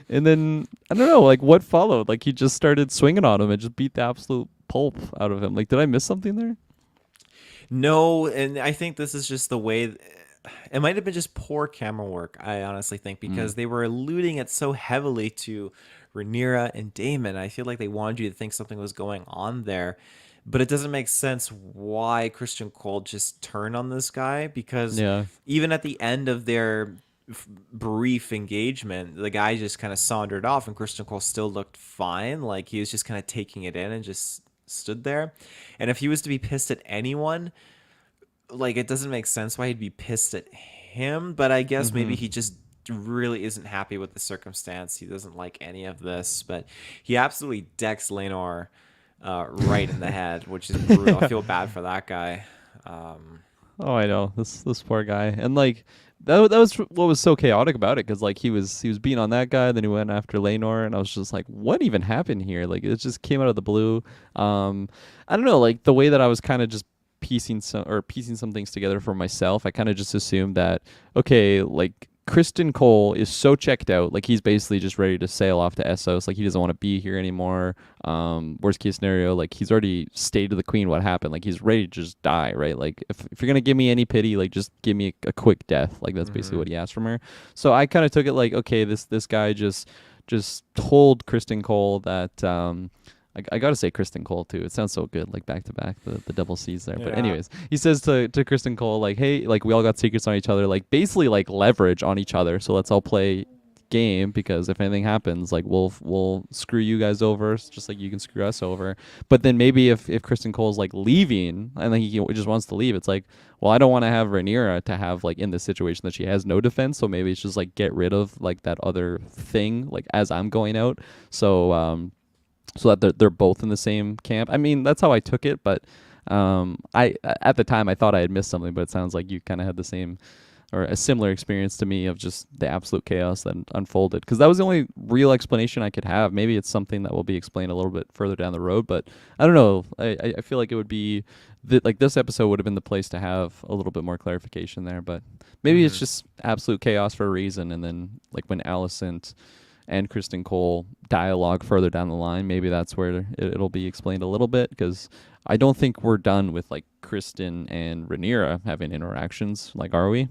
and then I don't know, like what followed. Like he just started swinging on him and just beat the absolute pulp out of him. Like, did I miss something there? no, and I think this is just the way. It might have been just poor camera work, I honestly think, Mm. because they were alluding it so heavily to Rhaenyra and Daemon. I feel like they wanted you to think something was going on there, but it doesn't make sense why Christian Cole just turned on this guy because Yeah. even at the end of their brief engagement, the guy just kind of sauntered off, and Christian Cole still looked fine. Like he was just kind of taking it in and just stood there. And if he was to be pissed at anyone, like it doesn't make sense why he'd be pissed at him, but I guess maybe Mm-hmm. he just really isn't happy with the circumstance. He doesn't like any of this, but he absolutely decks Lenore right in the head, which is brutal. I Yeah. feel bad for that guy. Um, Oh, I know this poor guy, and like that was what was so chaotic about it, because like he was beating on that guy, then he went after Lenor, and I was just like, what even happened here? Like it just came out of the blue. Um, I don't know, like the way that I was kind of just piecing some things together for myself. I kind of just assumed that, okay, like Kristen Cole is so checked out, like he's basically just ready to sail off to Essos, like he doesn't want to be here anymore. Worst case scenario, like he's already stated to the queen what happened, like he's ready to just die, right? Like if you're gonna give me any pity, like just give me a quick death, like that's basically Mm-hmm. what he asked from her. So I kind of took it like, okay, this guy just told Kristen Cole that I gotta say Kristen Cole too. It sounds so good, like back to back, the double C's there. But Yeah. anyways, he says to Kristen Cole like, hey, like we all got secrets on each other, like basically like leverage on each other. So let's all play game, because if anything happens, like we'll screw you guys over just like you can screw us over. But then maybe if Kristen Cole's like leaving and then he just wants to leave, it's like, well, I don't want to have Rhaenyra to have like in this situation that she has no defense. So maybe it's just like get rid of like that other thing like as I'm going out. So so that they're both in the same camp. I mean, that's how I took it, but I at the time I thought I had missed something, but it sounds like you kind of had the same or a similar experience to me of just the absolute chaos that unfolded, because that was the only real explanation I could have. Maybe it's something that will be explained a little bit further down the road, but I don't know. I feel like it would be that like this episode would have been the place to have a little bit more clarification there, but maybe it's Mm-hmm. just absolute chaos for a reason. And then like when Alicent and Kristen Cole dialogue further down the line, maybe that's where it'll be explained a little bit, because I don't think we're done with like Kristen and Rhaenyra having interactions. Like, are we?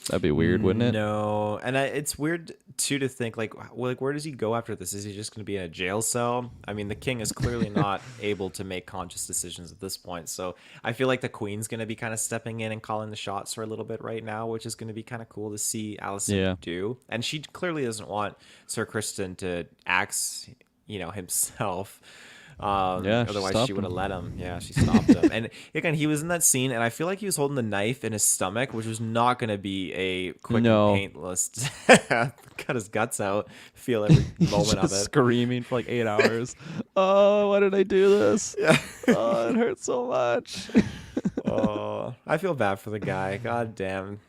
That'd be weird, wouldn't it? No, and it's weird too to think like, like where does he go after this? Is he just going to be in a jail cell? I mean, the king is clearly not able to make conscious decisions at this point, so I feel like the queen's going to be kind of stepping in and calling the shots for a little bit right now, which is going to be kind of cool to see Allison Yeah. do. And she clearly doesn't want Sir Kristen to axe, himself. Yeah, she Otherwise she stopped would have him. let him. Yeah, she stopped him. And again, he was in that scene, and I feel like he was holding the knife in his stomach, which was not going to be a quick and No. painless cut his guts out, feel every He's moment of just it. screaming for like 8 hours. Oh, why did I do this? Yeah. Oh, it hurts so much. Oh, I feel bad for the guy. God damn.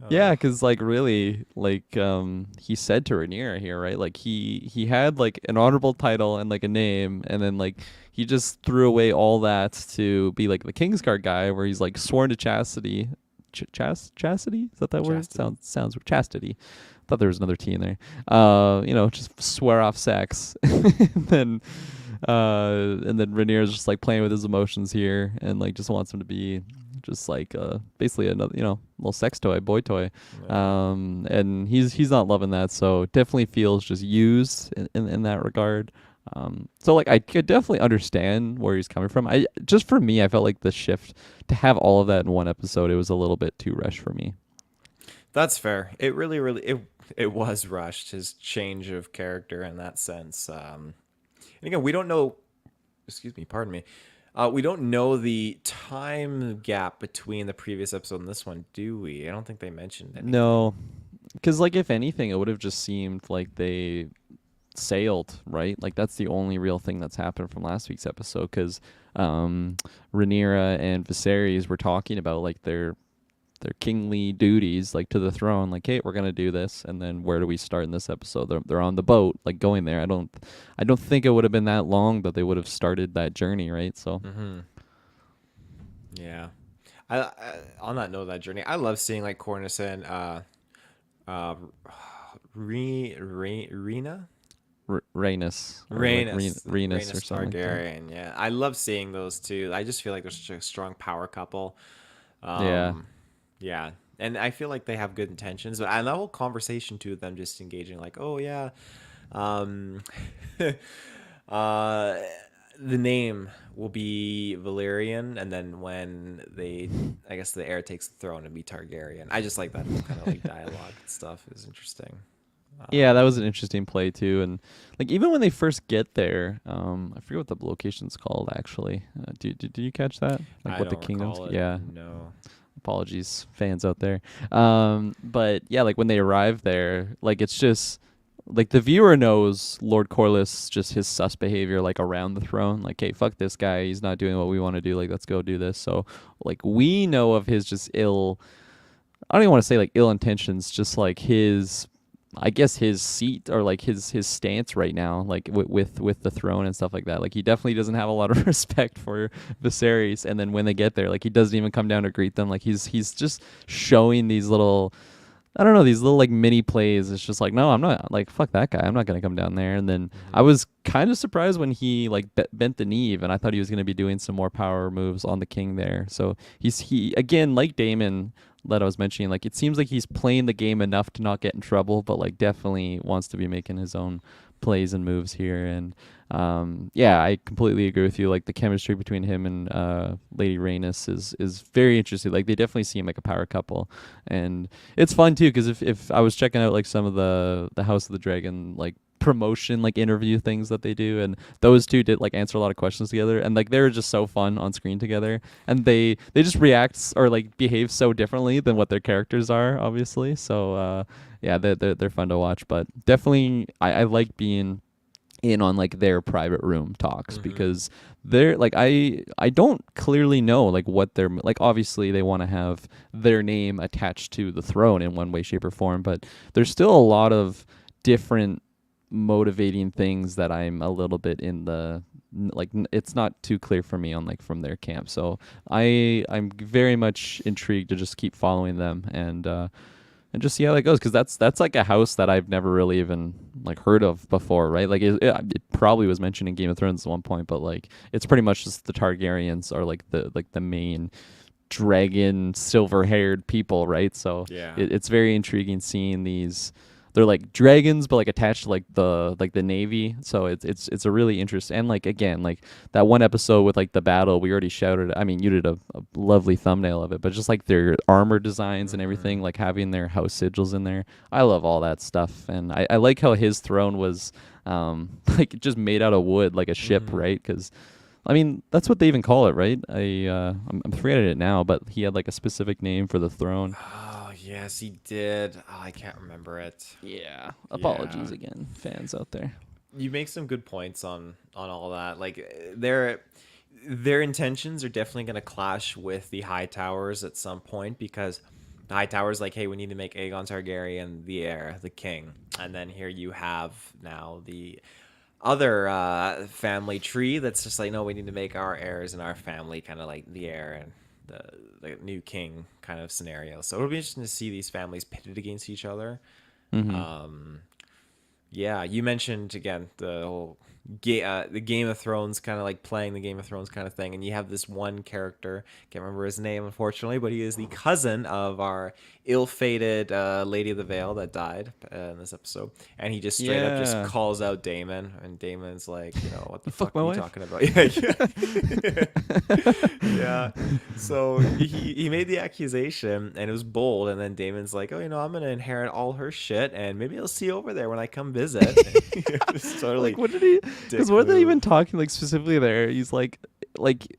Yeah, Oh. because like really, like he said to Rhaenyra here, right? Like he had like an honorable title and like a name, and then like he just threw away all that to be like the Kingsguard guy, where he's like sworn to chastity. Chastity? Is that word? Chastity. Sounds chastity. Thought there was another T in there. Just swear off sex, and then Rhaenyra's just like playing with his emotions here, and like just wants him to be just like basically another little sex toy, boy toy. Yeah. And he's not loving that, so definitely feels just used in that regard. So like I could definitely understand where he's coming from. I just for me, I felt like the shift to have all of that in one episode, it was a little bit too rushed for me. That's fair. It really, really, it was rushed. His change of character in that sense. And again, we don't know. Excuse me. Pardon me. We don't know the time gap between the previous episode and this one, do we? I don't think they mentioned anything. No, because like if anything, it would have just seemed like they sailed, right? Like that's the only real thing that's happened from last week's episode, because Rhaenyra and Viserys were talking about like their kingly duties, like to the throne, like, hey, we're gonna do this, and then where do we start in this episode? They're on the boat, like going there. I don't think it would have been that long that they would have started that journey, right? So Mm-hmm. Yeah. I on that note, of that journey, I love seeing like Cornice uh, Rena, Rhaenys or Rhaenys something like that. Targaryen. Yeah, I love seeing those two. I just feel like they're such a strong power couple. Yeah. Um, yeah, and I feel like they have good intentions. But and that whole conversation too, of them just engaging, like, oh yeah, um, uh, the name will be Valyrian, and then when I guess the heir takes the throne, it'll be Targaryen. I just like that whole kind of like dialogue and stuff is interesting. Yeah, that was Um, an interesting play too, and like even when they first get there, I forget what the location's called actually. Did you catch that? Like I what the don't kingdoms? recall it. Yeah, No. apologies, fans out there. But yeah, like when they arrive there, like it's just like the viewer knows Lord Corlys just his sus behavior like around the throne. Like, hey, fuck this guy. He's not doing what we want to do. Like, let's go do this. So like we know of his just ill I don't even want to say like ill intentions, just like his, I guess his seat or like his stance right now, like with the throne and stuff like that. Like he definitely doesn't have a lot of respect for Viserys, and then when they get there, like he doesn't even come down to greet them. Like he's just showing these little, I don't know, these little like mini plays. It's just like, no, I'm not, like, fuck that guy. I'm not gonna come down there. And then I Hmm. was kind of surprised when he like bent the knee, and I thought he was gonna be doing some more power moves on the king there. So he again, like Damon that I was mentioning, like it seems like he's playing the game enough to not get in trouble, but like definitely wants to be making his own plays and moves here. And yeah, I completely agree with you. Like the chemistry between him and Lady Rhaenys is very interesting. Like they definitely seem like a power couple, and it's fun too because if I was checking out like some of the House of the Dragon like promotion like interview things that they do, and those two did like answer a lot of questions together, and like they were just so fun on screen together, and they just react or like behave so differently than what their characters are, obviously. So yeah, they're fun to watch, but definitely I like being in on like their private room talks Hmm. because they're like I don't clearly know like what they're like. Obviously they want to have their name attached to the throne in one way shape or form, but there's still a lot of different motivating things that I'm a little bit in the it's not too clear for me on like from their camp. So I'm very much intrigued to just keep following them and just see how that goes because that's like a house that I've never really even like heard of before, right? Like it probably was mentioned in Game of Thrones at one point, but like it's pretty much just the Targaryens are like the main dragon silver haired people, right? So Yeah. it's very intriguing seeing these. They're like dragons, but like attached to like the navy. So it's a really interesting, and like again like that one episode with like the battle we already shouted. I mean, you did a lovely thumbnail of it, but just like their armor designs and Hmm. everything, like having their house sigils in there. I love all that stuff, and I like how his throne was like just made out of wood, like a ship, Hmm. right? Because I mean, that's what they even call it, right? I'm forgetting it now, but he had like a specific name for the throne. Oh, yes, he did. Oh, I can't remember it. Yeah. Yeah. Apologies again, fans out there. You make some good points on all that. Like their intentions are definitely going to clash with the High Towers at some point because the High Towers like, hey, we need to make Aegon Targaryen the heir, the king, and then here you have now the other family tree that's just like, no, we need to make our heirs and our family kind of like the heir and the new king kind of scenario. So it'll be interesting to see these families pitted against each other. Mm-hmm. Um, yeah, you mentioned again the Game of Thrones kind of like playing the Game of Thrones kind of thing, and you have this one character. Can't remember his name, unfortunately, but he is the cousin of our ill-fated Lady of the Vale that died in this episode, and he just straight up just Yeah. calls out Damon, and Damon's like, you know, what the You fuck fuck my are you wife? talking about? Yeah, yeah. Yeah. So he made the accusation and it was bold, and then Damon's like, oh, you know, I'm gonna inherit all her shit, and maybe I'll see you over there when I come visit. It's Like, totally what did he? Because dick what are they even move. talking like specifically there? He's like,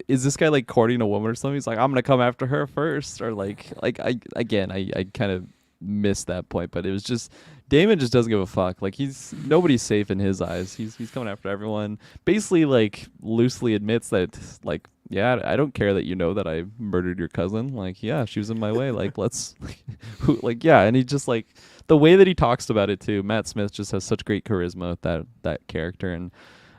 is this guy like courting a woman or something? He's like, I'm gonna come after her first, or like I again, I kind of missed that point, but it was just Damon just doesn't give a fuck. Like he's nobody's safe in his eyes. He's coming after everyone. Basically, like loosely admits that like. Yeah, I don't care that you know that I murdered your cousin. Like, yeah, she was in my way. Like, let's, like, yeah, and he just like the way that he talks about it too. Matt Smith just has such great charisma with that character, and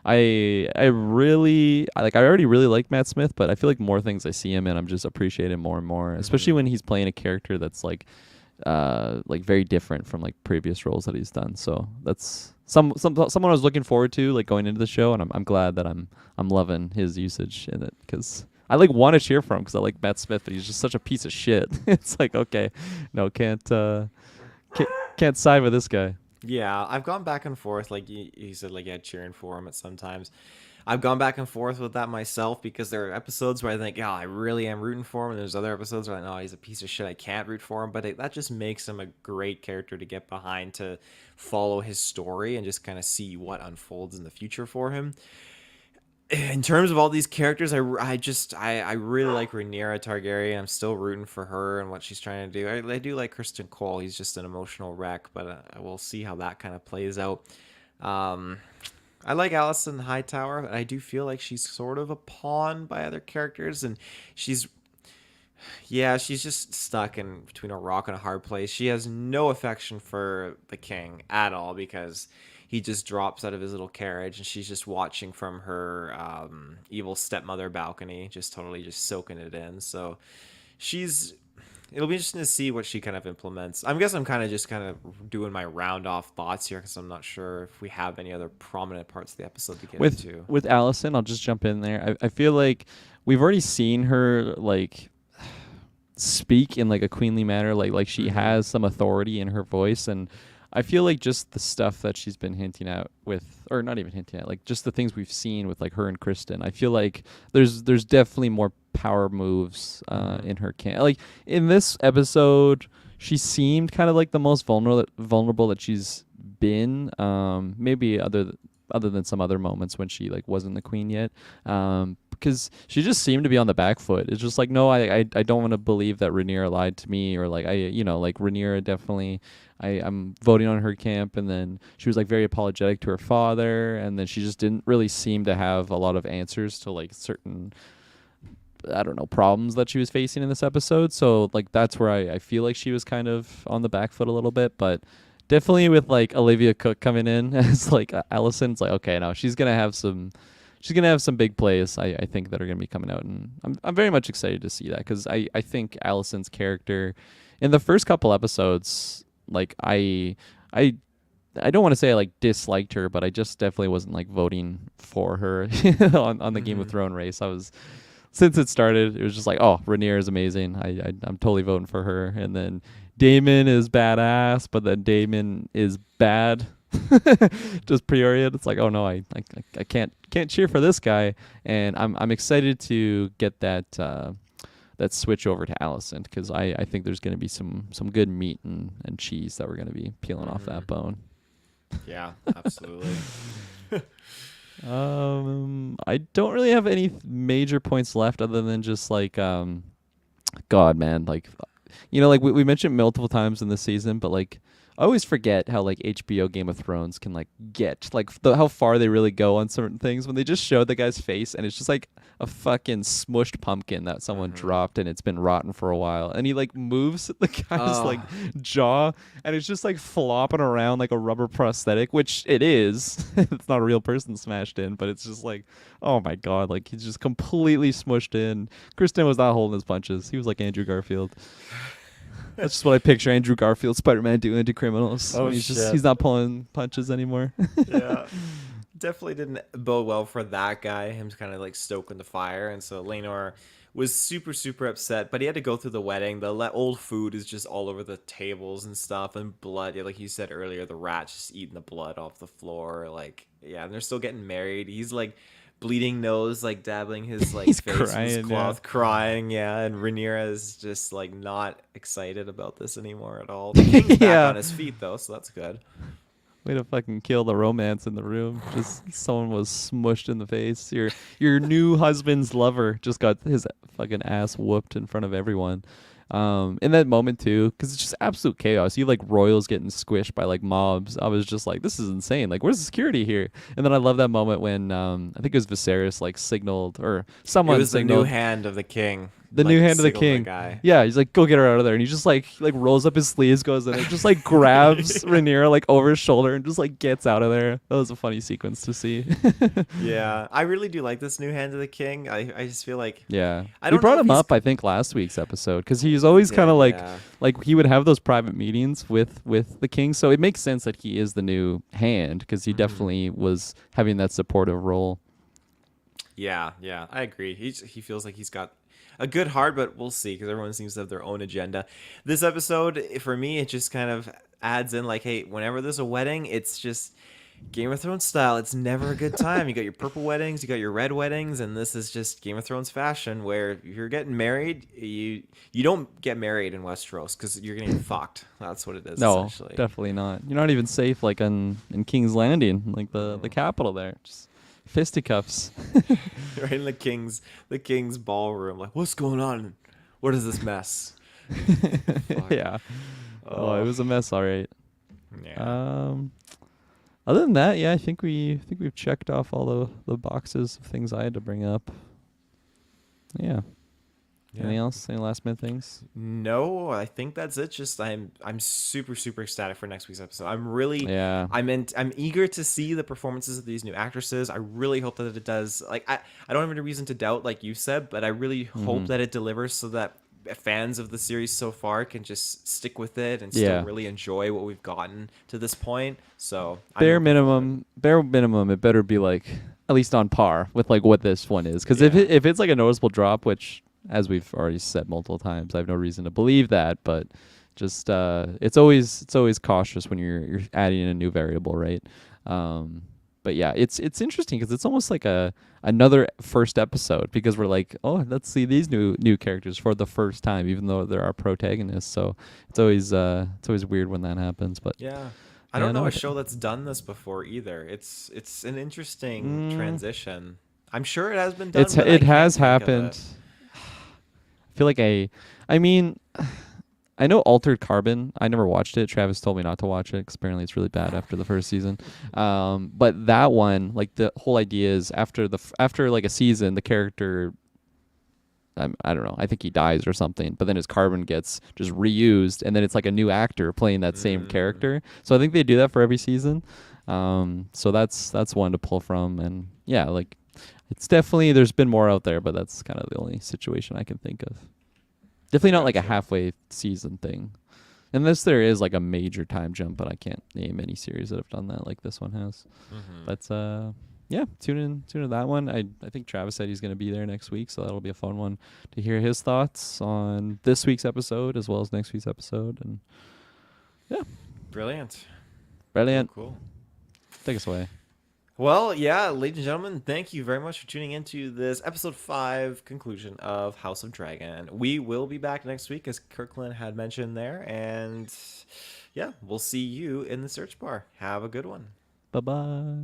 I really like I already really like Matt Smith, but I feel like more things I see him in, I'm just appreciating more and more. Especially Hmm. when he's playing a character that's like very different from like previous roles that he's done. So that's someone I was looking forward to like going into the show, and I'm glad that I'm loving his usage in it because. I like want to cheer for him because I like Matt Smith, but he's just such a piece of shit. It's like okay, no, can't can't side with this guy. Yeah, I've gone back and forth. Like you said, like yeah, cheering for him at sometimes. I've gone back and forth with that myself because there are episodes where I think, yeah, I really am rooting for him, and there's other episodes where I know he's a piece of shit. I can't root for him, but that just makes him a great character to get behind to follow his story and just kind of see what unfolds in the future for him. In terms of all these characters, I really like Rhaenyra Targaryen. I'm still rooting for her and what she's trying to do. I do like Kristen Cole. He's just an emotional wreck, but we'll see how that kind of plays out. Um, I like Alicent Hightower. I do feel like she's sort of a pawn by other characters, and she's Yeah, she's just stuck in between a rock and a hard place. She has no affection for the king at all because he just drops out of his little carriage and she's just watching from her evil stepmother balcony, just totally just soaking it in. So she's it'll be interesting to see what she kind of implements. I guess I'm kind of doing my round off thoughts here because I'm not sure if we have any other prominent parts of the episode to get With into. Allison, I'll just jump in there. I feel like we've already seen her like speak in like a queenly manner, like she Mm-hmm. has some authority in her voice, and I feel like just the stuff that she's been hinting at with, or not even hinting at, like just the things we've seen with like her and Kristen. I feel like there's definitely more power moves Mm-hmm. in her like in this episode. She seemed kind of like the most vulnerable that she's been. Maybe other than some other moments when she like wasn't the queen yet. Because she just seemed to be on the back foot. It's just like, no, I don't want to believe that Rhaenyra lied to me, or like like Rhaenyra definitely. I'm voting on her camp, and then she was like very apologetic to her father, and then she just didn't really seem to have a lot of answers to like certain, I don't know, problems that she was facing in this episode. So like that's where I feel like she was kind of on the back foot a little bit, but definitely with like Olivia Cook coming in as like Allison, it's like, okay, no, she's gonna have some big plays. I think that are gonna be coming out, and I'm very much excited to see that because I think Allison's character in the first couple episodes, like I don't want to say I like disliked her, but I just definitely wasn't like voting for her on the Game of Mm-hmm. Thrones race. I was, since it started, it was just like, oh, Rhaenyra is amazing. I'm totally voting for her. And then Damon is badass, but then Damon is bad. Just period. It's like, oh no, I can't cheer for this guy. And I'm excited to get that switch over to Allison because I think there's gonna be some good meat and cheese that we're gonna be peeling off Mm-hmm. that bone. Yeah, absolutely. I don't really have any major points left other than just like God, man, like like we mentioned multiple times in this season, but like I always forget how like HBO Game of Thrones can like get like how far they really go on certain things when they just show the guy's face and it's just like a fucking smushed pumpkin that someone Mm-hmm. dropped and it's been rotten for a while and he like moves the guy's like Oh, jaw and it's just like flopping around like a rubber prosthetic, which it is. It's not a real person smashed in, but it's just like, oh my god, like he's just completely smushed in. Kristen was not holding his punches. He was like Andrew Garfield. That's just what I picture Andrew Garfield Spider-Man doing to criminals oh when shit. he's not pulling punches anymore. Yeah. Definitely didn't bode well for that guy. Him kind of like stoking the fire, and so Lenor was super super upset. But he had to go through the wedding. The old food is just all over the tables and stuff, and blood. Yeah, like you said earlier, the rat just eating the blood off the floor. Like yeah, and they're still getting married. He's like bleeding nose, like dabbling his like He's face with his crying, yeah. cloth, crying. Yeah, and Rhaenyra is just like not excited about this anymore at all. The king's back Yeah. on his feet though, so that's good. Way to fucking kill the romance in the room. Just someone was smushed in the face. Your new husband's lover just got his fucking ass whooped in front of everyone. In that moment too, because it's just absolute chaos. You like royals getting squished by like mobs. I was just like, this is insane. Like, where's the security here? And then I love that moment when I think it was Viserys like signaled or It someone was the new signaled hand of the king, the new like hand of the signaled the king. guy. Yeah, he's like, go get her out of there, and he just like rolls up his sleeves, goes in there, just like grabs Rhaenyra like over his shoulder and just like gets out of there. That was a funny sequence to see. Yeah, I really do like this new hand of the king. I just feel like Yeah, I we don't know brought if him he's up I think last week's episode because he's we always kind did, of yeah. like he would have those private meetings with the king, so it makes sense that he is the new hand because he Hmm. definitely was having that supportive role. Yeah, yeah, I agree. He feels like he's got a good heart, but we'll see because everyone seems to have their own agenda. This episode, for me, it just kind of adds in like, hey, whenever there's a wedding, it's just Game of Thrones style. It's never a good time. You got your purple weddings, you got your red weddings, and this is just Game of Thrones fashion where if you're getting married, you don't get married in Westeros because you're getting fucked. That's what it is No, essentially. definitely not. You're not even safe like in King's Landing, like the Hmm. capital there. Just fisticuffs. Right in the king's ballroom. Like, what's going on? What is this mess? Fuck. Yeah. Oh, it Oh, was a mess, all right. yeah. Um, Other than that, yeah, I think we've checked off all the boxes of things I had to bring up. Yeah. Yeah. Anything else? Any last minute things? No, I think that's it. Just I'm super ecstatic for next week's episode. I'm really Yeah. I'm eager to see the performances of these new actresses. I really hope that it does. Like I don't have any reason to doubt, like you said, but I really hope Mm-hmm. that it delivers so that fans of the series so far can just stick with it and still Yeah. really enjoy what we've gotten to this point. So I'm Bare looking forward. minimum, bare minimum, it better be like at least on par with like what this one is. Because Yeah. if it's like a noticeable drop, which as we've already said multiple times, I have no reason to believe that. But just it's always cautious when you're adding in a new variable, right? Um, but yeah, it's interesting because it's almost like another first episode because we're like, oh, let's see these new characters for the first time, even though they're our protagonists. So it's always weird when that happens. But Yeah. I yeah, don't know no, a show that's done this before either. It's an interesting mm, transition. I'm sure it has been done, it's but I it can't has think of it. happened. I feel like I mean, I know Altered Carbon. I never watched it. Travis told me not to watch it 'cause apparently it's really bad after the first season. But that one, like the whole idea is after like a season, the character, I don't know. I think he dies or something. But then his carbon gets just reused, and then it's like a new actor playing that same Mm, character. So I think they do that for every season. So that's one to pull from, and yeah, like it's definitely there's been more out there, but that's kind of the only situation I can think of. Definitely not like a gotcha. halfway season thing. Unless there is like a major time jump, but I can't name any series that have done that like this one has. Hmm. But yeah, tune in that one. I think Travis said he's gonna be there next week, so that'll be a fun one to hear his thoughts on this week's episode as well as next week's episode. And yeah, Brilliant. Cool, brilliant. cool. Take us away. Well, yeah, ladies and gentlemen, thank you very much for tuning into this episode 5 conclusion of House of Dragon. We will be back next week, as Kirklin had mentioned there, and yeah, we'll see you in the search bar. Have a good one. Bye bye.